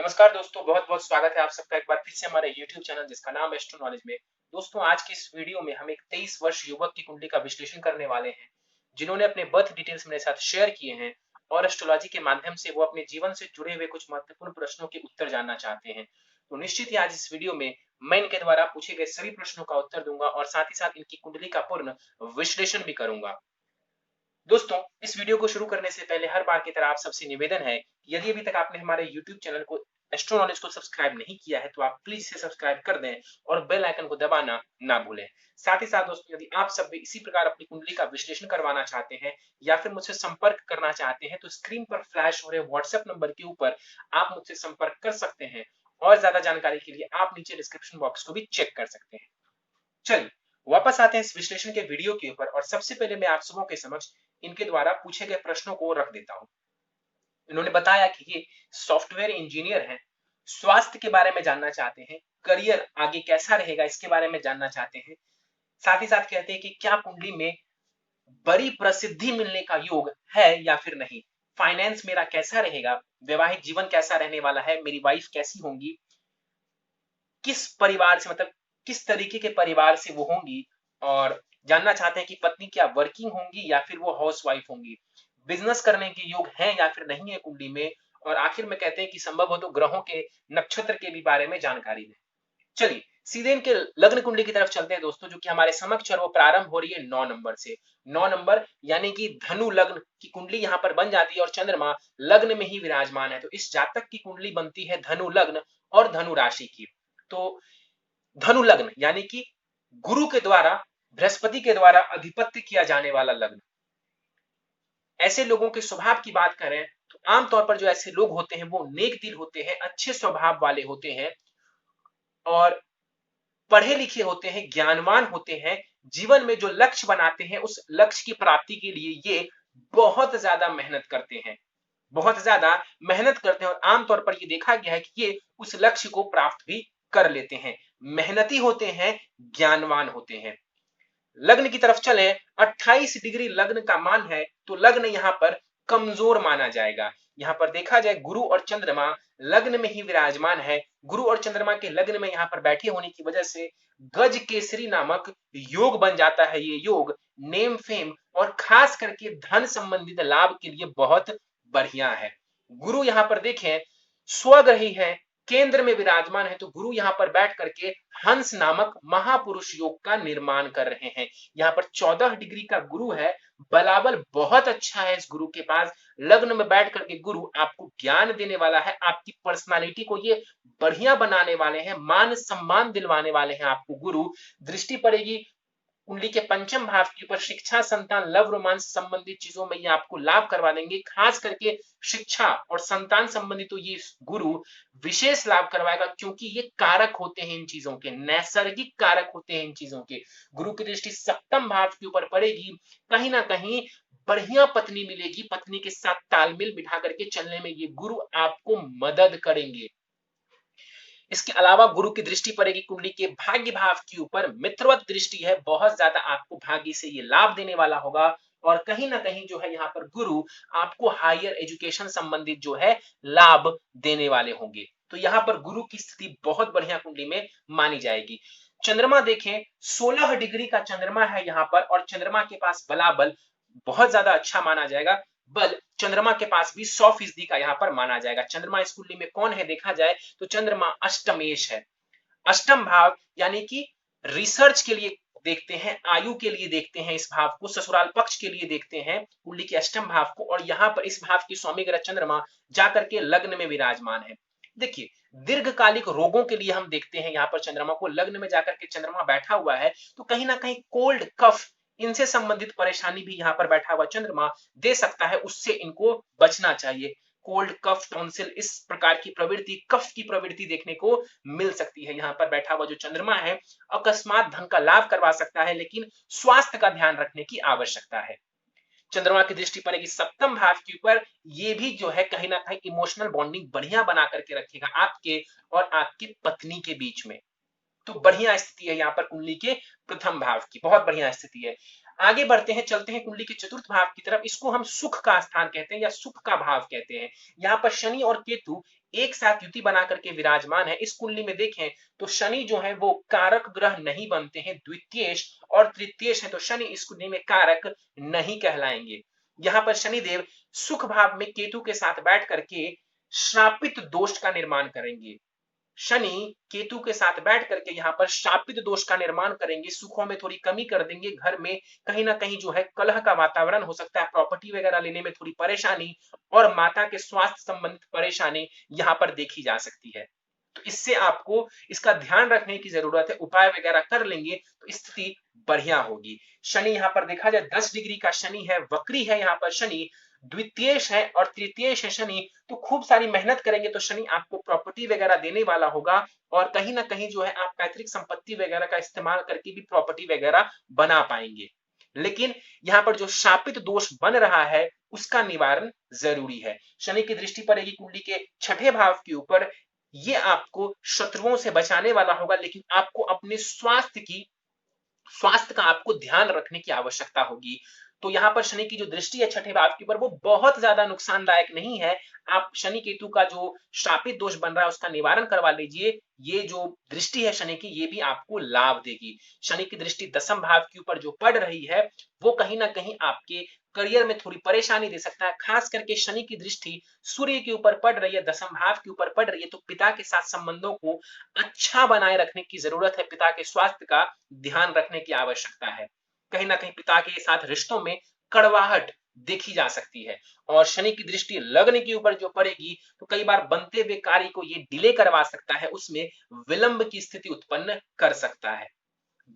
नमस्कार दोस्तों, बहुत बहुत स्वागत है आप सबका एक बार फिर से हमारे YouTube चैनल जिसका नाम है एस्ट्रो नॉलेज में। दोस्तों, आज की इस वीडियो में हम एक 23 वर्ष युवक की कुंडली का विश्लेषण करने वाले हैं, जिन्होंने अपने बर्थ डिटेल्स मेरे साथ शेयर किए हैं और एस्ट्रोलॉजी के माध्यम से वो अपने जीवन से जुड़े हुए कुछ महत्वपूर्ण प्रश्नों के उत्तर जानना चाहते हैं। तो निश्चित ही आज इस वीडियो में मैं इनके द्वारा पूछे गए सभी प्रश्नों का उत्तर दूंगा और साथ ही साथ इनकी कुंडली का पूर्ण विश्लेषण भी करूंगा। दोस्तों, इस वीडियो को शुरू करने से पहले हर बार की तरह आप सबसे निवेदन है कि यदि अभी तक आपने हमारे YouTube चैनल को एस्ट्रो नॉलेज को सब्सक्राइब नहीं किया है तो आप प्लीज इसे सब्सक्राइब कर दें और बेल आइकन को दबाना ना भूलें। साथ ही साथ दोस्तों, यदि आप सब भी इसी प्रकार अपनी कुंडली का विश्लेषण करवाना चाहते हैं या फिर मुझसे संपर्क करना चाहते हैं तो स्क्रीन पर फ्लैश हो रहे व्हाट्सएप नंबर के ऊपर आप मुझसे संपर्क कर सकते हैं और ज्यादा जानकारी के लिए आप नीचे डिस्क्रिप्शन बॉक्स को भी चेक कर सकते हैं। चलिए वापस आते हैं इस विश्लेषण के वीडियो के ऊपर और सबसे पहले मैं आप सबों के समक्ष इनके द्वारा पूछे गए प्रश्नों को रख देता हूं। इन्होंने बताया कि ये सॉफ्टवेयर इंजीनियर हैं, स्वास्थ्य के बारे में जानना चाहते हैं, करियर आगे कैसा रहेगा इसके बारे में जानना चाहते हैं। साथ ही साथ कहते हैं कि क्या कुंडली में बड़ी प्रसिद्धि मिलने का योग है या फिर नहीं, फाइनेंस मेरा कैसा रहेगा, वैवाहिक जीवन कैसा रहने वाला है, मेरी वाइफ कैसी होंगी, किस परिवार से मतलब किस तरीके के परिवार से वो होंगी, और जानना चाहते हैं कि पत्नी क्या वर्किंग होंगी या फिर वो हाउस वाइफ होंगी, बिजनेस करने के योग हैं या फिर नहीं है कुंडली में, और आखिर में कहते हैं कि संभव हो तो ग्रहों के नक्षत्र के भी बारे में जानकारी दें। चलिए सीधे इनके लग्न कुंडली की तरफ चलते हैं दोस्तों, जो कि हमारे समक्ष और वो प्रारंभ हो रही है 9 नंबर से। 9 नंबर यानी कि धनु लग्न की कुंडली यहां पर बन जाती है और चंद्रमा लग्न में ही विराजमान है, तो इस जातक की कुंडली बनती है धनु लग्न और धनु राशि की। तो धनु लग्न यानी कि गुरु के द्वारा, बृहस्पति के द्वारा अधिपत्य किया जाने वाला लग्न। ऐसे लोगों के स्वभाव की बात करें तो आमतौर पर जो ऐसे लोग होते हैं वो नेक दिल होते हैं, अच्छे स्वभाव वाले होते हैं और पढ़े लिखे होते हैं, ज्ञानवान होते हैं। जीवन में जो लक्ष्य बनाते हैं उस लक्ष्य की प्राप्ति के लिए ये बहुत ज्यादा मेहनत करते हैं, बहुत ज्यादा मेहनत करते हैं और आमतौर पर ये देखा गया है कि ये उस लक्ष्य को प्राप्त भी कर लेते हैं। मेहनती होते हैं, ज्ञानवान होते हैं। लग्न की तरफ चले, 28 डिग्री लग्न का मान है तो लग्न यहां पर कमजोर माना जाएगा। यहां पर देखा जाए गुरु और चंद्रमा लग्न में ही विराजमान है। गुरु और चंद्रमा के लग्न में यहां पर बैठे होने की वजह से गज केसरी नामक योग बन जाता है। ये योग नेम फेम और खास करके धन संबंधित लाभ के लिए बहुत बढ़िया है। गुरु यहां पर देखें स्वग्रही है, केंद्र में विराजमान है, तो गुरु यहां पर बैठ करके हंस नामक महापुरुष योग का निर्माण कर रहे हैं। यहाँ पर 14 डिग्री का गुरु है, बलाबल बहुत अच्छा है इस गुरु के पास। लग्न में बैठ करके गुरु आपको ज्ञान देने वाला है, आपकी पर्सनालिटी को ये बढ़िया बनाने वाले हैं, मान सम्मान दिलवाने वाले हैं आपको गुरु। दृष्टि पड़ेगी कुंडली के पंचम भाव के ऊपर, शिक्षा, संतान, लव, रोमांस संबंधित चीजों में ये आपको लाभ करवा देंगे। खास करके शिक्षा और संतान संबंधित तो ये गुरु विशेष लाभ करवाएगा, क्योंकि ये कारक होते हैं इन चीजों के, नैसर्गिक कारक होते हैं इन चीजों के। गुरु की दृष्टि सप्तम भाव के ऊपर पड़ेगी, कहीं ना कहीं बढ़िया पत्नी मिलेगी, पत्नी के साथ तालमेल बिठा करके चलने में ये गुरु आपको मदद करेंगे। इसके अलावा गुरु की दृष्टि पड़ेगी कुंडली के भाग्य भाव के ऊपर, मित्रवत दृष्टि है, बहुत ज्यादा आपको भाग्य से ये लाभ देने वाला होगा। और कहीं ना कहीं जो है यहाँ पर गुरु आपको हायर एजुकेशन संबंधित जो है लाभ देने वाले होंगे। तो यहाँ पर गुरु की स्थिति बहुत बढ़िया कुंडली में मानी जाएगी। चंद्रमा देखें, 16 डिग्री का चंद्रमा है यहाँ पर और चंद्रमा के पास बलाबल बहुत ज्यादा अच्छा माना जाएगा। बल चंद्रमा के पास भी 100% का यहाँ पर माना जाएगा। चंद्रमा इस कुंडली में कौन है देखा जाए तो चंद्रमा अष्टमेश है। अष्टम भाव यानी कि रिसर्च के लिए देखते हैं, आयु के लिए देखते हैं, इस भाव को ससुराल पक्ष के लिए देखते हैं कुंडली के अष्टम भाव को, और यहाँ पर इस भाव की स्वामी ग्रह चंद्रमा जाकर के लग्न में विराजमान है। देखिए दीर्घकालिक रोगों के लिए हम देखते हैं यहाँ पर चंद्रमा को, लग्न में जाकर के चंद्रमा बैठा हुआ है तो कहीं ना कहीं कोल्ड कफ इनसे संबंधित परेशानी भी यहाँ पर बैठा हुआ चंद्रमा दे सकता है, उससे इनको बचना चाहिए। कोल्ड कफ टॉन्सिल इस प्रकार की प्रवृत्ति, कफ की प्रवृत्ति देखने को मिल सकती है। यहाँ पर बैठा हुआ जो चंद्रमा है अकस्मात धन का लाभ करवा सकता है, लेकिन स्वास्थ्य का ध्यान रखने की आवश्यकता है। चंद्रमा की दृष्टि पड़ेगी सप्तम भाव के ऊपर, ये भी जो है कहीं ना कहीं इमोशनल बॉन्डिंग बढ़िया बना करके रखेगा आपके और आपकी पत्नी के बीच में। तो बढ़िया स्थिति है यहाँ पर कुंडली के प्रथम भाव की, बहुत बढ़िया स्थिति है। आगे बढ़ते हैं, चलते हैं कुंडली के चतुर्थ भाव की तरफ। इसको हम सुख का स्थान कहते हैं या सुख का भाव कहते हैं। यहाँ पर शनि और केतु एक साथ युति बना करके विराजमान है। इस कुंडली में देखें तो शनि जो है वो कारक ग्रह नहीं बनते हैं, द्वितीयेश और तृतीयेश है, तो शनि इस कुंडली में कारक नहीं कहलाएंगे। यहाँ पर शनिदेव सुख भाव में केतु के साथ बैठ करके श्रापित दोष का निर्माण करेंगे। शनि केतु के साथ बैठ करके यहाँ पर शापित दोष का निर्माण करेंगे, सुखों में थोड़ी कमी कर देंगे, घर में कहीं ना कहीं जो है कलह का वातावरण हो सकता है, प्रॉपर्टी वगैरह लेने में थोड़ी परेशानी और माता के स्वास्थ्य संबंधित परेशानी यहाँ पर देखी जा सकती है। तो इससे आपको इसका ध्यान रखने की जरूरत है, उपाय वगैरह कर लेंगे तो स्थिति बढ़िया होगी। शनि यहाँ पर देखा जाए 10 डिग्री का शनि है, वक्री है यहाँ पर शनि, द्वितीयेश है और तृतीयेश है शनि, तो खूब सारी मेहनत करेंगे तो शनि आपको प्रॉपर्टी वगैरह देने वाला होगा और कहीं ना कहीं जो है आप पैतृक संपत्ति वगैरह का इस्तेमाल करके भी प्रॉपर्टी वगैरह बना पाएंगे। लेकिन यहाँ पर जो शापित दोष बन रहा है उसका निवारण जरूरी है। शनि की दृष्टि पड़ेगी कुंडली के छठे भाव के ऊपर, ये आपको शत्रुओं से बचाने वाला होगा, लेकिन आपको अपने स्वास्थ्य का आपको ध्यान रखने की आवश्यकता होगी। तो यहाँ पर शनि की जो दृष्टि है छठे भाव के ऊपर वो बहुत ज्यादा नुकसानदायक नहीं है। आप शनि केतु का जो शापित दोष बन रहा है उसका निवारण करवा लीजिए। ये जो दृष्टि है शनि की ये भी आपको लाभ देगी। शनि की दृष्टि दसम भाव के ऊपर जो पड़ रही है वो कहीं ना कहीं आपके करियर में थोड़ी परेशानी दे सकता है। खास करके शनि की दृष्टि सूर्य के ऊपर पड़ रही है, दसम भाव के ऊपर पड़ रही है, तो पिता के साथ संबंधों को अच्छा बनाए रखने की जरूरत है, पिता के स्वास्थ्य का ध्यान रखने की आवश्यकता है। कहीं ना कहीं पिता के साथ रिश्तों में कड़वाहट देखी जा सकती है। और शनि की दृष्टि लग्न के ऊपर जो पड़ेगी तो कई बार बनते हुए कार्य को ये डिले करवा सकता है, उसमें विलंब की स्थिति उत्पन्न कर सकता है।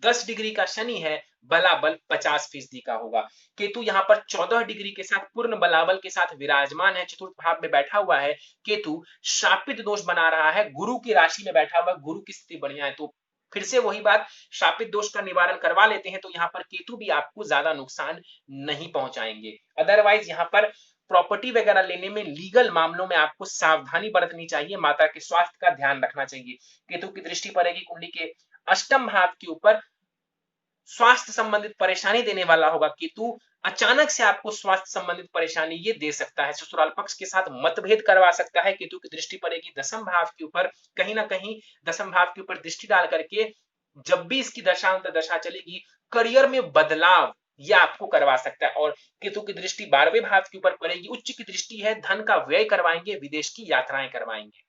10 डिग्री का शनि है, बलाबल 50% का होगा। केतु यहाँ पर 14 डिग्री के साथ पूर्ण बलाबल के साथ विराजमान है, चतुर्थ भाव में बैठा हुआ है। केतु शापित दोष बना रहा है, गुरु की राशि में बैठा हुआ, गुरु की स्थिति बढ़िया है। तो फिर से वही बात, शापित दोष का निवारण करवा लेते हैं तो यहाँ पर केतु भी आपको ज्यादा नुकसान नहीं पहुंचाएंगे। अदरवाइज यहाँ पर प्रॉपर्टी वगैरह लेने में लीगल मामलों में आपको सावधानी बरतनी चाहिए, माता के स्वास्थ्य का ध्यान रखना चाहिए। केतु की दृष्टि पड़ेगी कुंडली के अष्टम भाव के ऊपर, स्वास्थ्य संबंधित परेशानी देने वाला होगा केतु। अचानक से आपको स्वास्थ्य संबंधित परेशानी ये दे सकता है, ससुराल पक्ष के साथ मतभेद करवा सकता है। केतु की दृष्टि पड़ेगी दसम भाव के ऊपर, कहीं ना कहीं दसम भाव के ऊपर दृष्टि डाल करके जब भी इसकी दशा अंतर्दशा चलेगी करियर में बदलाव ये आपको करवा सकता है। और केतु की दृष्टि 12वें भाव के ऊपर पड़ेगी, उच्च की दृष्टि है, धन का व्यय करवाएंगे, विदेश की यात्राएं करवाएंगे।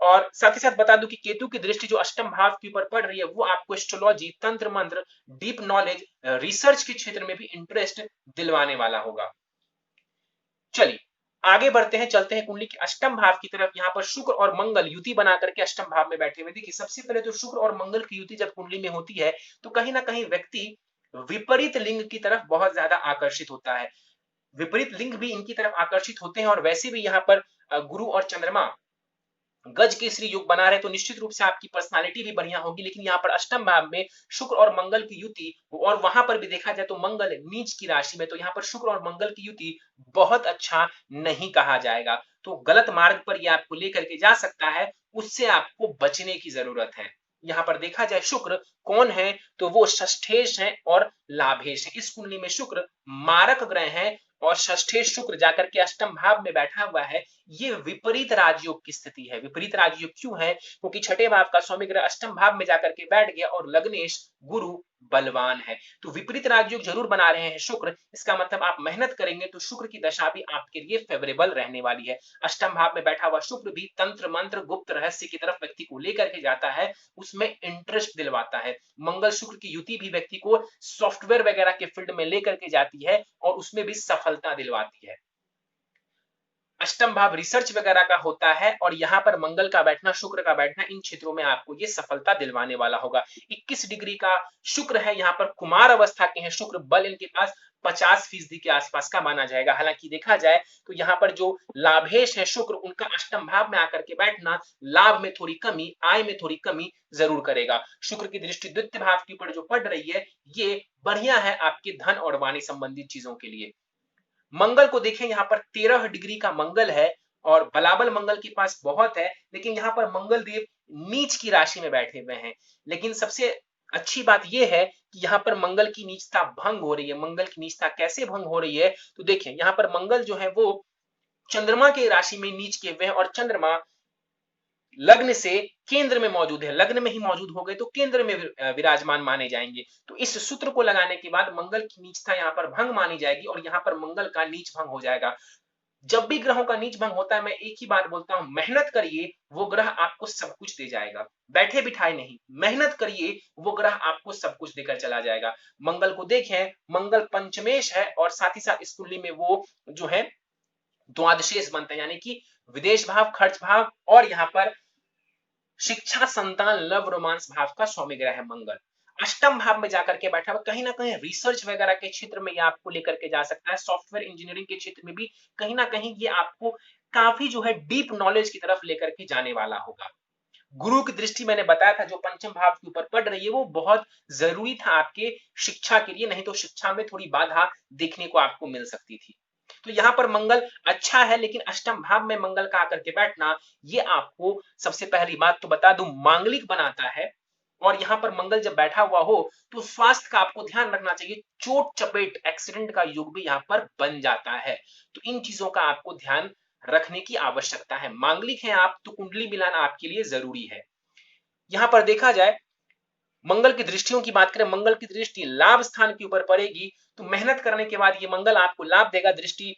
और साथ ही साथ बता दूं कि केतु की दृष्टि जो अष्टम भाव के ऊपर पड़ रही है वो आपको एस्ट्रोलॉजी, तंत्र मंत्र, डीप नॉलेज, रिसर्च के क्षेत्र में भी इंटरेस्ट दिलवाने वाला होगा। चलिए आगे बढ़ते हैं, चलते हैं कुंडली के अष्टम भाव की तरफ। यहाँ पर शुक्र और मंगल युति बना करके अष्टम भाव में बैठे हुए। देखिए सबसे पहले तो शुक्र और मंगल की युति जब कुंडली में होती है तो कहीं ना कहीं व्यक्ति विपरीत लिंग की तरफ बहुत ज्यादा आकर्षित होता है, विपरीत लिंग भी इनकी तरफ आकर्षित होते हैं। और वैसे भी यहाँ पर गुरु और चंद्रमा गज केसरी योग बना रहे तो निश्चित रूप से आपकी पर्सनालिटी भी बढ़िया होगी। लेकिन यहाँ पर अष्टम भाव में शुक्र और मंगल की युति, और वहां पर भी देखा जाए तो मंगल नीच की राशि में, तो यहाँ पर शुक्र और मंगल की युति बहुत अच्छा नहीं कहा जाएगा। तो गलत मार्ग पर यह आपको लेकर के जा सकता है, उससे आपको बचने की जरूरत है। यहाँ पर देखा जाए शुक्र कौन है तो वो षष्ठेश है और लाभेश है। इस कुंडली में शुक्र मारक ग्रह है और षष्ठेश शुक्र जाकर के अष्टम भाव में बैठा हुआ है। ये विपरीत राजयोग की स्थिति है। विपरीत राजयोग क्यों है? क्योंकि छठे भाव का स्वामी ग्रह अष्टम भाव में जाकर के बैठ गया और लग्नेश गुरु बलवान है। तो विपरीत राजयोग जरूर बना रहे हैं शुक्र, इसका मतलब आप मेहनत करेंगे तो शुक्र की दशा भी आपके लिए फेवरेबल रहने वाली है। अष्टम भाव में बैठा हुआ शुक्र भी तंत्र मंत्र गुप्त रहस्य की तरफ व्यक्ति को लेकर के जाता है, उसमें इंटरेस्ट दिलवाता है। मंगल शुक्र की युति भी व्यक्ति को सॉफ्टवेयर वगैरह के फील्ड में लेकर के जाती है और उसमें भी सफलता दिलवाती है। अष्टम भाव रिसर्च वगैरह का होता है और यहाँ पर मंगल का बैठना, शुक्र का बैठना, इन क्षेत्रों में आपको ये सफलता दिलवाने वाला होगा। 21 डिग्री का शुक्र है, यहाँ पर कुमार अवस्था के हैं शुक्र, बल इनके पास 50% के आसपास का माना जाएगा। हालांकि देखा जाए तो यहाँ पर जो लाभेश है शुक्र, उनका अष्टम भाव में आकर के बैठना लाभ में थोड़ी कमी, आय में थोड़ी कमी जरूर करेगा। शुक्र की दृष्टि द्वितीय भाव के ऊपर जो पड़ रही है ये बढ़िया है आपके धन और वाणी संबंधित चीजों के लिए। मंगल को देखें, यहाँ पर 13 डिग्री का मंगल है और बलाबल मंगल के पास बहुत है, लेकिन यहाँ पर मंगल देव नीच की राशि में बैठे हुए हैं। लेकिन सबसे अच्छी बात यह है कि यहाँ पर मंगल की नीचता भंग हो रही है। मंगल की नीचता कैसे भंग हो रही है, तो देखिए यहाँ पर मंगल जो है वो चंद्रमा के राशि में नीच किए हुए हैं और चंद्रमा लग्न से केंद्र में मौजूद है। लग्न में ही मौजूद हो गए तो केंद्र में विराजमान माने जाएंगे। तो इस सूत्र को लगाने के बाद मंगल की नीचता यहाँ पर भंग मानी जाएगी और यहाँ पर मंगल का नीच भंग हो जाएगा। जब भी ग्रहों का नीच भंग होता है, मैं एक ही बात बोलता हूं, मेहनत करिए, वो ग्रह आपको सब कुछ दे जाएगा। बैठे बिठाए नहीं, मेहनत करिए, वो ग्रह आपको सब कुछ देकर चला जाएगा। मंगल को देखें, मंगल पंचमेश है और साथ ही साथ इस कुंडली में वो जो है द्वादशेष बनते हैं, यानी कि विदेश भाव, खर्च भाव और यहाँ पर शिक्षा, संतान, लव, रोमांस भाव का स्वामी ग्रह है मंगल। अष्टम भाव में जाकर के बैठा हुआ, कहीं ना कहीं रिसर्च वगैरह के क्षेत्र में ये आपको लेकर के जा सकता है। सॉफ्टवेयर इंजीनियरिंग के क्षेत्र में भी कहीं ना कहीं ये आपको काफी जो है डीप नॉलेज की तरफ लेकर के जाने वाला होगा। गुरु की दृष्टि मैंने बताया था जो पंचम भाव के ऊपर पड़ रही है, वो बहुत जरूरी था आपके शिक्षा के लिए, नहीं तो शिक्षा में थोड़ी बाधा देखने को आपको मिल सकती थी। तो यहाँ पर मंगल अच्छा है, लेकिन अष्टम भाव में मंगल का आकर के बैठना, ये आपको सबसे पहली बात तो बता दूं मांगलिक बनाता है। और यहाँ पर मंगल जब बैठा हुआ हो तो स्वास्थ्य का आपको ध्यान रखना चाहिए। चोट चपेट एक्सीडेंट का योग भी यहाँ पर बन जाता है। तो इन चीजों का आपको ध्यान रखने की आवश्यकता है। मांगलिक है आप तो कुंडली मिलाना आपके लिए जरूरी है। यहाँ पर देखा जाए मंगल की दृष्टियों की बात करें, मंगल की दृष्टि लाभ स्थान के ऊपर पड़ेगी तो मेहनत करने के बाद ये मंगल आपको लाभ देगा। दृष्टि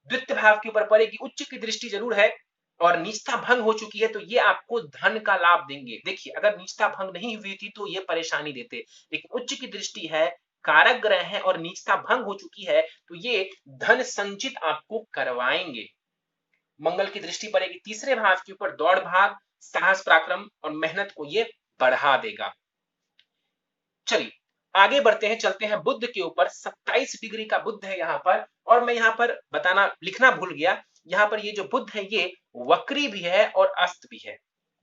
द्वितीय भाव के ऊपर पड़ेगी, उच्च की दृष्टि जरूर है और नीचता भंग हो चुकी है तो ये आपको धन का लाभ देंगे। देखिए अगर नीचता भंग नहीं हुई थी तो ये परेशानी देते, लेकिन उच्च की दृष्टि है, कारक ग्रह है और नीचता भंग हो चुकी है तो ये धन संचित आपको करवाएंगे। मंगल की दृष्टि पड़ेगी तीसरे भाव के ऊपर, दौड़ भाग, साहस, पराक्रम और मेहनत को ये बढ़ा देगा। चलिए आगे बढ़ते हैं, चलते हैं बुध के ऊपर। 27 डिग्री का बुध है यहाँ पर, और मैं यहाँ पर बताना लिखना भूल गया, यहाँ पर ये जो बुध है ये वक्री भी है और अस्त भी है।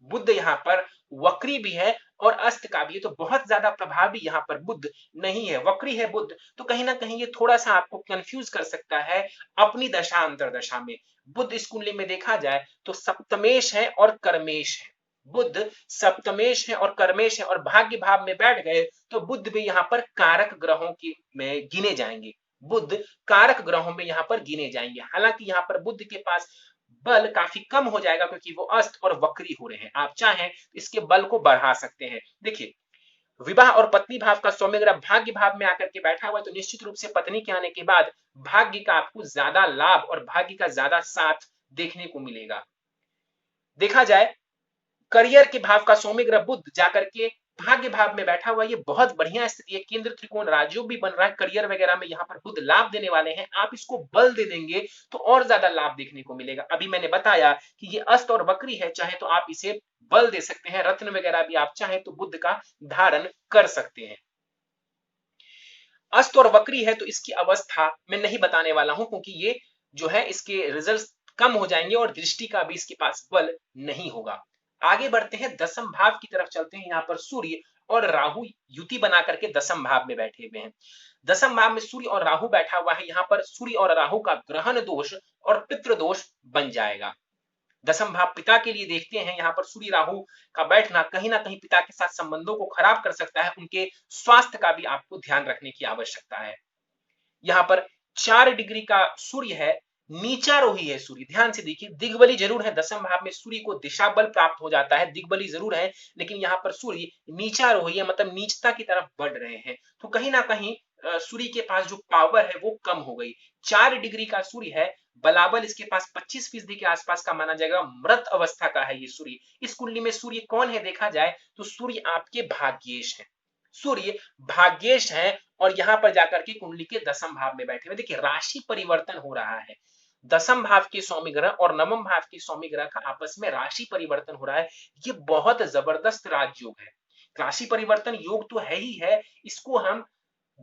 बुध यहाँ पर वक्री भी है और अस्त का भी है, तो बहुत ज्यादा प्रभावी यहाँ पर बुध नहीं है। वक्री है बुध तो कहीं ना कहीं ये थोड़ा सा आपको कंफ्यूज कर सकता है अपनी दशा अंतरदशा में। बुध इस कुंडली में देखा जाए तो सप्तमेश है और कर्मेश है। बुध सप्तमेश है और कर्मेश है और भाग्य भाव में बैठ गए तो बुध भी यहाँ पर कारक ग्रहों की में गिने जाएंगे। बुध कारक ग्रहों में यहाँ पर गिने जाएंगे। हालांकि यहाँ पर बुध के पास बल काफी कम हो जाएगा क्योंकि वो अस्त और वक्री हो रहे हैं। आप चाहें इसके बल को बढ़ा सकते हैं। देखिए विवाह और पत्नी भाव का सौम्य ग्रह भाग्य भाव में आकर के बैठा हुआ है तो निश्चित रूप से पत्नी के आने के बाद भाग्य का आपको ज्यादा लाभ और भाग्य का ज्यादा साथ देखने को मिलेगा। देखा जाए करियर के भाव का सौम्य ग्रह बुध जाकर के भाग्य भाव में बैठा हुआ, ये बहुत बढ़िया स्थिति है। केंद्र त्रिकोण राजयोग भी बन रहा है, करियर वगैरह में यहाँ पर बुध लाभ देने वाले हैं। आप इसको बल दे देंगे तो और ज्यादा लाभ देखने को मिलेगा। अभी मैंने बताया कि ये अस्त और वक्री है, चाहे तो आप इसे बल दे सकते हैं, रत्न वगैरह भी आप चाहे तो बुध का धारण कर सकते हैं। अस्त और वक्री है तो इसकी अवस्था मैं नहीं बताने वाला हूं क्योंकि ये जो है इसके रिजल्ट कम हो जाएंगे और दृष्टि का भी इसके पास बल नहीं होगा। आगे बढ़ते हैं, दसम भाव की तरफ चलते हैं। यहाँ पर सूर्य और राहु युति बना करके दसम भाव में बैठे हुए हैं। दसम भाव में सूर्य और राहु बैठा हुआ है। यहाँ पर सूर्य और राहु का ग्रहण दोष और पितृ दोष बन जाएगा। दसम भाव पिता के लिए देखते हैं, यहाँ पर सूर्य राहु का बैठना कहीं ना कहीं पिता के साथ संबंधों को खराब कर सकता है। उनके स्वास्थ्य का भी आपको ध्यान रखने की आवश्यकता है। यहाँ पर 4 डिग्री का सूर्य है, नीचारोही है सूर्य। ध्यान से देखिए, दिग्बली जरूर है, दसम भाव में सूर्य को दिशा बल प्राप्त हो जाता है, दिग्बली जरूर है, लेकिन यहाँ पर सूर्य नीचारोही है, मतलब नीचता की तरफ बढ़ रहे हैं। तो कहीं ना कहीं सूर्य के पास जो पावर है वो कम हो गई। 4 डिग्री का सूर्य है, बलाबल इसके पास 25% के आसपास का माना जाएगा, मृत अवस्था का है ये सूर्य। इस कुंडली में सूर्य कौन है देखा जाए तो सूर्य आपके भाग्येश है। सूर्य भाग्येश है और यहां पर जाकर के कुंडली के दसम भाव में बैठे हुए। देखिए राशि परिवर्तन हो रहा है। दसम भाव के स्वामी ग्रह और नवम भाव के स्वामी ग्रह का आपस में राशि परिवर्तन हो रहा है। ये बहुत जबरदस्त राजयोग है। राशि परिवर्तन योग तो है ही है, इसको हम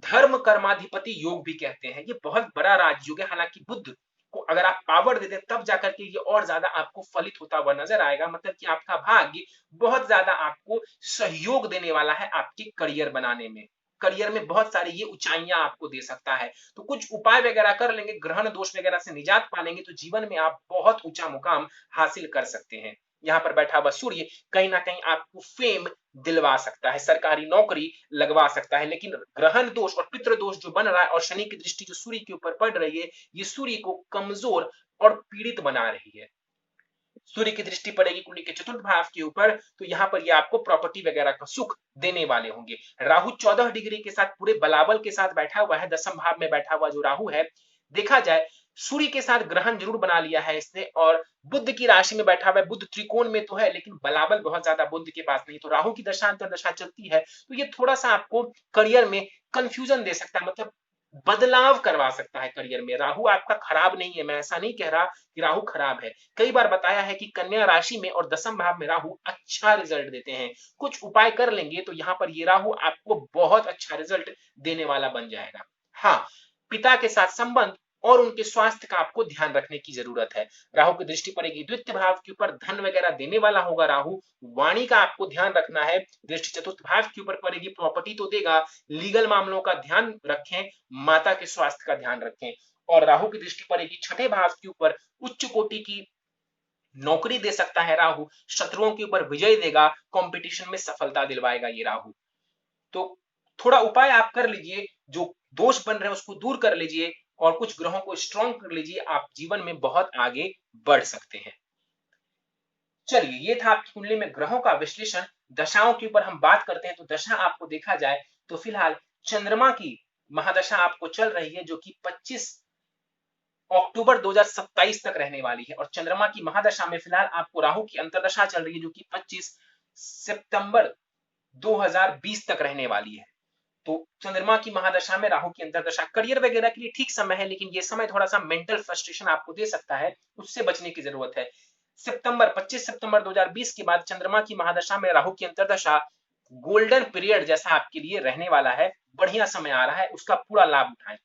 धर्म कर्माधिपति योग भी कहते हैं। ये बहुत बड़ा राजयोग है। हालांकि बुध को अगर आप पावर दे दें तब जाकर के ये और ज्यादा आपको फलित होता हुआ नजर आएगा। मतलब कि आपका भाग्य बहुत ज्यादा आपको सहयोग देने वाला है आपके करियर बनाने में। करियर में बहुत सारी ये ऊंचाइयां आपको दे सकता है। तो कुछ उपाय वगैरह कर लेंगे, ग्रहण दोष वगैरह से निजात पा लेंगे तो जीवन में आप बहुत ऊंचा मुकाम हासिल कर सकते हैं। यहाँ पर बैठा हुआ सूर्य कहीं ना कहीं आपको फेम दिलवा सकता है, सरकारी नौकरी लगवा सकता है। लेकिन ग्रहण दोष और पितृ दोष जो बन रहा है और शनि की दृष्टि जो सूर्य के ऊपर पड़ रही है, ये सूर्य को कमजोर और पीड़ित बना रही है। सूर्य की दृष्टि पड़ेगी कुंडली के चतुर्थ भाव के ऊपर, तो यहाँ पर ये आपको प्रॉपर्टी वगैरह का सुख देने वाले होंगे। राहु 14 डिग्री के साथ पूरे बलाबल के साथ बैठा हुआ है, दसम भाव में बैठा हुआ जो राहु है, देखा जाए सूर्य के साथ ग्रहण जरूर बना लिया है इसने, और बुध की राशि में बैठा हुआ है। बुध त्रिकोण में तो है लेकिन बलाबल बहुत ज्यादा बुध के पास नहीं, तो राहु की दशा अंतर्दशा चलती है, तो ये थोड़ा सा आपको करियर में कंफ्यूजन दे सकता है, मतलब बदलाव करवा सकता है करियर में। राहु आपका खराब नहीं है, मैं ऐसा नहीं कह रहा कि राहु खराब है। कई बार बताया है कि कन्या राशि में और दसम भाव में राहु अच्छा रिजल्ट देते हैं। कुछ उपाय कर लेंगे तो यहाँ पर ये राहु आपको बहुत अच्छा रिजल्ट देने वाला बन जाएगा। हाँ, पिता के साथ संबंध और उनके स्वास्थ्य का आपको ध्यान रखने की जरूरत है। राहु की दृष्टि पड़ेगी द्वितीय भाव के ऊपर, धन वगैरह देने वाला होगा राहु। वाणी का आपको ध्यान रखना है। दृष्टि चतुर्थ भाव के ऊपर पड़ेगी, प्रॉपर्टी तो देगा, लीगल मामलों का ध्यान रखें, माता के स्वास्थ्य का ध्यान रखें। और राहु की दृष्टि पड़ेगी छठे भाव के ऊपर, उच्च कोटि की नौकरी दे सकता है राहु, शत्रुओं के ऊपर विजय देगा, कंपटीशन में सफलता दिलवाएगा ये राहु। तो थोड़ा उपाय आप कर लीजिए, जो दोष बन रहे हैं उसको दूर कर लीजिए और कुछ ग्रहों को स्ट्रॉन्ग कर लीजिए, आप जीवन में बहुत आगे बढ़ सकते हैं। चलिए, ये था आपकी कुंडली में ग्रहों का विश्लेषण। दशाओं के ऊपर हम बात करते हैं, तो दशा आपको देखा जाए तो फिलहाल चंद्रमा की महादशा आपको चल रही है, जो कि 25 अक्टूबर 2027 तक रहने वाली है। और चंद्रमा की महादशा में फिलहाल आपको राहु की अंतर्दशा चल रही है, जो कि 25 सितंबर 2020 तक रहने वाली है। तो चंद्रमा की महादशा में राहु की अंतर्दशा करियर वगैरह के लिए ठीक समय है, लेकिन ये समय थोड़ा सा मेंटल फ्रस्ट्रेशन आपको दे सकता है, उससे बचने की जरूरत है। 25 सितंबर 2020 के बाद चंद्रमा की महादशा में राहु की अंतर्दशा गोल्डन पीरियड जैसा आपके लिए रहने वाला है, बढ़िया समय आ रहा है, उसका पूरा लाभ उठाएं।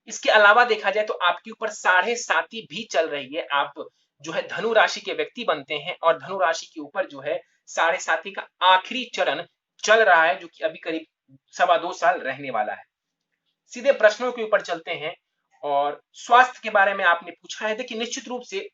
इसके अलावा देखा जाए तो आपके ऊपर 7.5 भी चल रही है। आप जो है धनु राशि के व्यक्ति बनते हैं और धनु राशि के ऊपर जो है 7.5 का आखिरी चरण चल रहा है, जो कि अभी करीब 2.25 साल रहने वाला है। सीधे प्रश्नों के ऊपर चलते हैं और स्वास्थ्य के बारे में आपने पूछा है। देखिए, निश्चित रूप से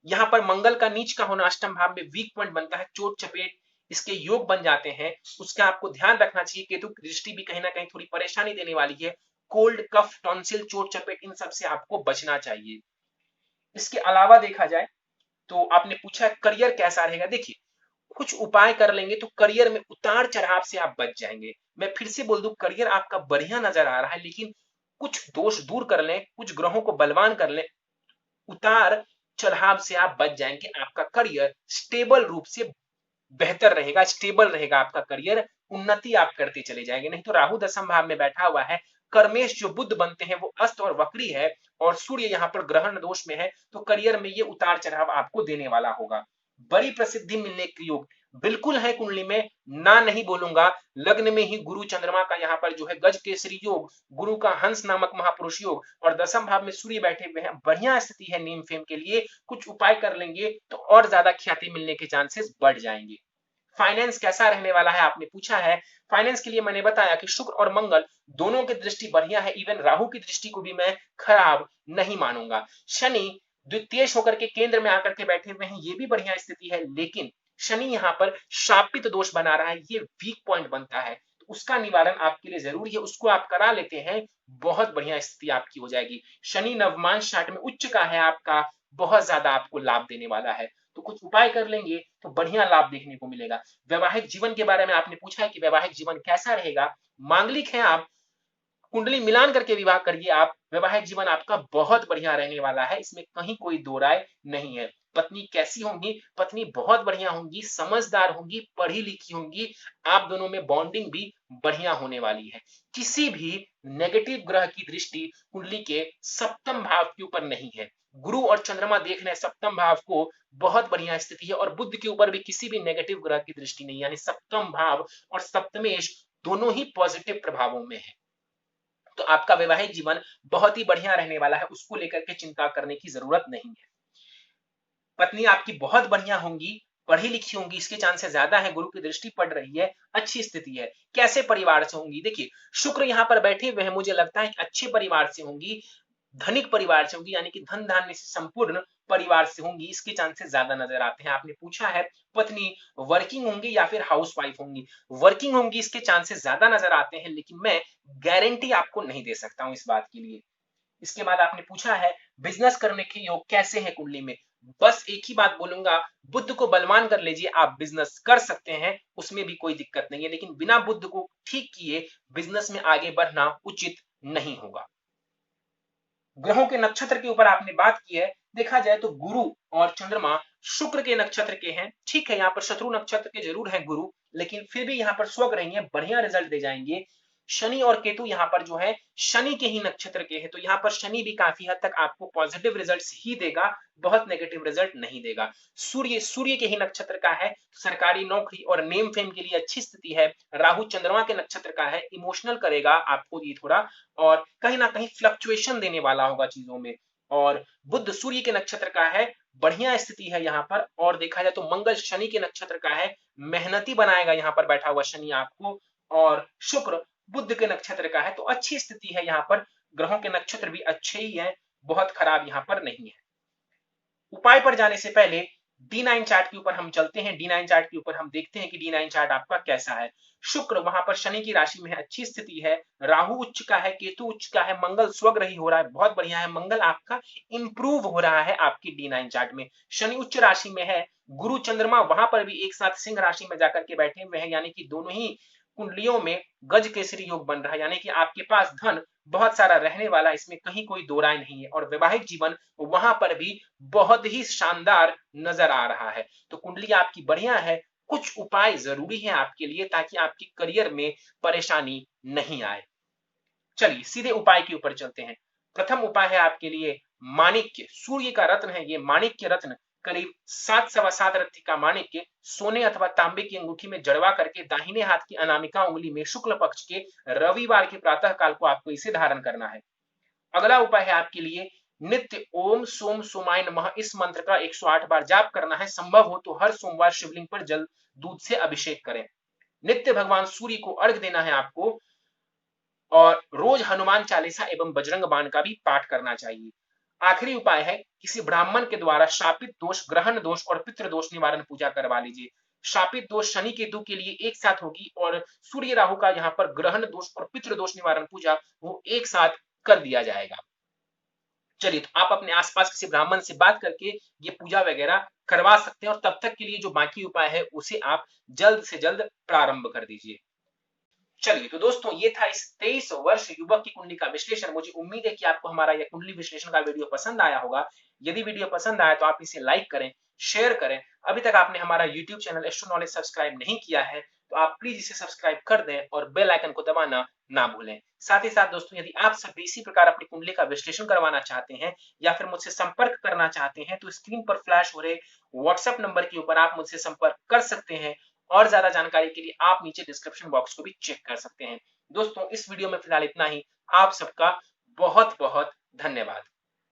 यहाँ पर मंगल का नीच का होना अष्टम भाव में वीक पॉइंट बनता है, चोट चपेट इसके योग बन जाते हैं, उसका आपको ध्यान रखना चाहिए। केतु की दृष्टि भी कहीं ना कहीं थोड़ी परेशानी देने वाली है। कोल्ड कफ टॉन्सिल चोट चपेट इन सब से आपको बचना चाहिए। इसके अलावा देखा जाए तो आपने पूछा है करियर कैसा रहेगा। देखिए, कुछ उपाय कर लेंगे तो करियर में उतार चढ़ाव से आप बच जाएंगे। मैं फिर से बोल दूं, करियर आपका बढ़िया नजर आ रहा है, लेकिन कुछ दोष दूर कर लें, कुछ ग्रहों को बलवान कर लें, उतार चढ़ाव से आप बच जाएंगे। आपका करियर स्टेबल रूप से बेहतर रहेगा, स्टेबल रहेगा आपका करियर, उन्नति आप करते चले जाएंगे। नहीं तो राहु दसम भाव में बैठा हुआ है, कर्मेश जो बुध बनते हैं वो अस्त और वक्री है, और सूर्य यहाँ पर ग्रहण दोष में है, तो करियर में ये उतार चढ़ाव आपको देने वाला होगा। बड़ी प्रसिद्धि मिलने के योग बिल्कुल है कुंडली में, ना नहीं बोलूंगा। लग्न में ही गुरु चंद्रमा का यहाँ पर जो है गज केसरी योग, गुरु का हंस नामक महापुरुष योग, और दसम भाव में सूर्य बैठे हुए हैं, बढ़िया स्थिति है नेम फेम के लिए। कुछ उपाय कर लेंगे तो और ज्यादा ख्याति मिलने के चांसेस बढ़ जाएंगे। फाइनेंस कैसा रहने वाला है आपने पूछा है। फाइनेंस के लिए मैंने बताया कि शुक्र और मंगल दोनों की दृष्टि बढ़िया है, इवन राहु की दृष्टि को भी मैं खराब नहीं मानूंगा। शनि द्वितीय होकर के केंद्र में आकर के बैठे हुए हैं, ये भी बढ़िया स्थिति है, लेकिन शनि यहाँ पर शापित दोष बना रहा है, ये वीक पॉइंट बनता है, तो उसका निवारण आपके लिए जरूरी है, उसको आप करा लेते हैं, बहुत बढ़िया स्थिति आपकी हो जाएगी। शनि नवमांश चार्ट में उच्च का है आपका, बहुत ज्यादा आपको लाभ देने वाला है, तो कुछ उपाय कर लेंगे तो बढ़िया लाभ देखने को मिलेगा। वैवाहिक जीवन के बारे में आपने पूछा है कि वैवाहिक जीवन कैसा रहेगा। मांगलिक है आप, कुंडली मिलान करके विवाह करिए आप, वैवाहिक जीवन आपका बहुत बढ़िया रहने वाला है, इसमें कहीं कोई दो राय नहीं है। पत्नी कैसी होंगी? पत्नी बहुत बढ़िया होंगी, समझदार होंगी, पढ़ी लिखी होंगी, आप दोनों में बॉन्डिंग भी बढ़िया होने वाली है। किसी भी नेगेटिव ग्रह की दृष्टि कुंडली के सप्तम भाव के ऊपर नहीं है। गुरु और चंद्रमा देख रहे हैं सप्तम भाव को, बहुत बढ़िया स्थिति है, और बुध के ऊपर भी किसी भी नेगेटिव ग्रह की दृष्टि नहीं, यानी सप्तम भाव और सप्तमेश दोनों ही पॉजिटिव प्रभावों में है। तो आपका वैवाहिक जीवन बहुत ही बढ़िया रहने वाला है, उसको लेकर के चिंता करने की जरूरत नहीं है। पत्नी आपकी बहुत बढ़िया होंगी, पढ़ी लिखी होंगी, इसके चांसेस ज्यादा है, गुरु की दृष्टि पड़ रही है, अच्छी स्थिति है। कैसे परिवार से होंगी? देखिए, शुक्र यहाँ पर बैठे हुए हैं, मुझे लगता है कि अच्छे परिवार से होंगी, धनिक परिवार से होंगी, यानी कि धन धान्य से संपूर्ण परिवार से होंगी, इसके चांसेस ज्यादा नजर आते हैं। आपने पूछा है पत्नी वर्किंग होंगी या फिर हाउसवाइफ होंगी। वर्किंग होंगी इसके चांसेस ज्यादा नजर आते हैं, लेकिन मैं गारंटी आपको नहीं दे सकता हूं इस बात के लिए। इसके बाद आपने पूछा है बिजनेस करने के योग कैसे हैं कुंडली में। बस एक ही बात बोलूंगा, बुध को बलवान कर लीजिए, आप बिजनेस कर सकते हैं, उसमें भी कोई दिक्कत नहीं है, लेकिन बिना बुध को ठीक किए बिजनेस में आगे बढ़ना उचित नहीं होगा। ग्रहों के नक्षत्र के ऊपर आपने बात की है, देखा जाए तो गुरु और चंद्रमा शुक्र के नक्षत्र के हैं। ठीक है, यहाँ पर शत्रु नक्षत्र के जरूर हैं गुरु, लेकिन फिर भी यहाँ पर स्वग्रही हैं, बढ़िया रिजल्ट दे जाएंगे। शनि और केतु यहाँ पर जो है शनि के ही नक्षत्र के हैं, तो यहाँ पर शनि भी काफी हद तक आपको पॉजिटिव रिजल्ट्स ही देगा, बहुत नेगेटिव रिजल्ट नहीं देगा। सूर्य के ही नक्षत्र का है, सरकारी नौकरी और नेम फेम के लिए अच्छी स्थिति है। राहु चंद्रमा के नक्षत्र का है, इमोशनल करेगा आपको ये थोड़ा, और कहीं ना कहीं फ्लक्चुएशन देने वाला होगा चीजों में। और बुध सूर्य के नक्षत्र का है, बढ़िया स्थिति है यहाँ पर। और देखा जाए तो मंगल शनि के नक्षत्र का है, मेहनती बनाएगा यहाँ पर बैठा हुआ शनि आपको। और शुक्र बुध के नक्षत्र का है, तो अच्छी स्थिति है यहाँ पर। ग्रहों के नक्षत्र भी अच्छे ही हैं, बहुत खराब यहाँ पर नहीं है। उपाय पर जाने से पहले D9 चार्ट के ऊपर हम चलते हैं। D9 चार्ट के ऊपर हम देखते हैं कि D9 चार्ट आपका कैसा है। शुक्र वहां पर शनि की राशि में है, अच्छी स्थिति है। राहु उच्च का है, केतु उच्च का है, मंगल स्वग्रही हो रहा है, बहुत बढ़िया है। मंगल आपका इंप्रूव हो रहा है आपकी D9 चार्ट में। शनि उच्च राशि में है। गुरु चंद्रमा वहां पर भी एक साथ सिंह राशि में जाकर के बैठे हुए हैं, यानी कि दोनों ही कुंडलियों में गज केसरी योग बन रहा है, यानी कि आपके पास धन बहुत सारा रहने वाला, इसमें कहीं कोई दो राय नहीं है। और वैवाहिक जीवन वहां पर भी बहुत ही शानदार नजर आ रहा है। तो कुंडली आपकी बढ़िया है, कुछ उपाय जरूरी है आपके लिए ताकि आपकी करियर में परेशानी नहीं आए। चलिए सीधे उपाय के ऊपर चलते हैं। प्रथम उपाय है आपके लिए माणिक्य, सूर्य का रत्न है ये माणिक्य रत्न, करीब 7.25 रत्ती का माणिक्य सोने अथवा तांबे की अंगूठी में जड़वा करके दाहिने हाथ की अनामिका उंगली में शुक्ल पक्ष के रविवार के प्रातः काल को आपको इसे धारण करना है। अगला उपाय है आपके लिए नित्य ओम सोम सोमाय नमः इस मंत्र का 108 बार जाप करना है। संभव हो तो हर सोमवार शिवलिंग पर जल दूध से अभिषेक करें। नित्य भगवान सूर्य को अर्घ देना है आपको, और रोज हनुमान चालीसा एवं बजरंग बाण का भी पाठ करना चाहिए। आखिरी उपाय है किसी ब्राह्मण के द्वारा शापित दोष, ग्रहण दोष और पितृ दोष निवारण पूजा करवा लीजिए। शापित दोष शनि केतु के लिए एक साथ होगी, और सूर्य राहु का यहाँ पर ग्रहण दोष और पितृ दोष निवारण पूजा वो एक साथ कर दिया जाएगा। चलिए, तो आप अपने आसपास किसी ब्राह्मण से बात करके ये पूजा वगैरह करवा सकते हैं, और तब तक के लिए जो बाकी उपाय है उसे आप जल्द से जल्द प्रारंभ कर दीजिए। चलिए, तो दोस्तों ये था इस 23 वर्ष युवक की कुंडली का विश्लेषण। मुझे उम्मीद है कि आपको हमारा यह कुंडली विश्लेषण का वीडियो पसंद आया होगा। यदि वीडियो पसंद आया तो आप इसे लाइक करें, शेयर करें। अभी तक आपने हमारा YouTube channel astro knowledge subscribe नहीं किया है तो आप प्लीज इसे सब्सक्राइब कर दें और बेल आइकन को दबाना ना भूलें। साथ ही साथ दोस्तों, यदि आप सब इसी प्रकार अपनी कुंडली का विश्लेषण करवाना चाहते हैं या फिर मुझसे संपर्क करना चाहते हैं, तो स्क्रीन पर फ्लैश हो रहे व्हाट्सएप नंबर के ऊपर आप मुझसे संपर्क कर सकते हैं। और ज्यादा जानकारी के लिए आप नीचे डिस्क्रिप्शन बॉक्स को भी चेक कर सकते हैं। दोस्तों, इस वीडियो में फिलहाल इतना ही। आप सबका बहुत बहुत धन्यवाद।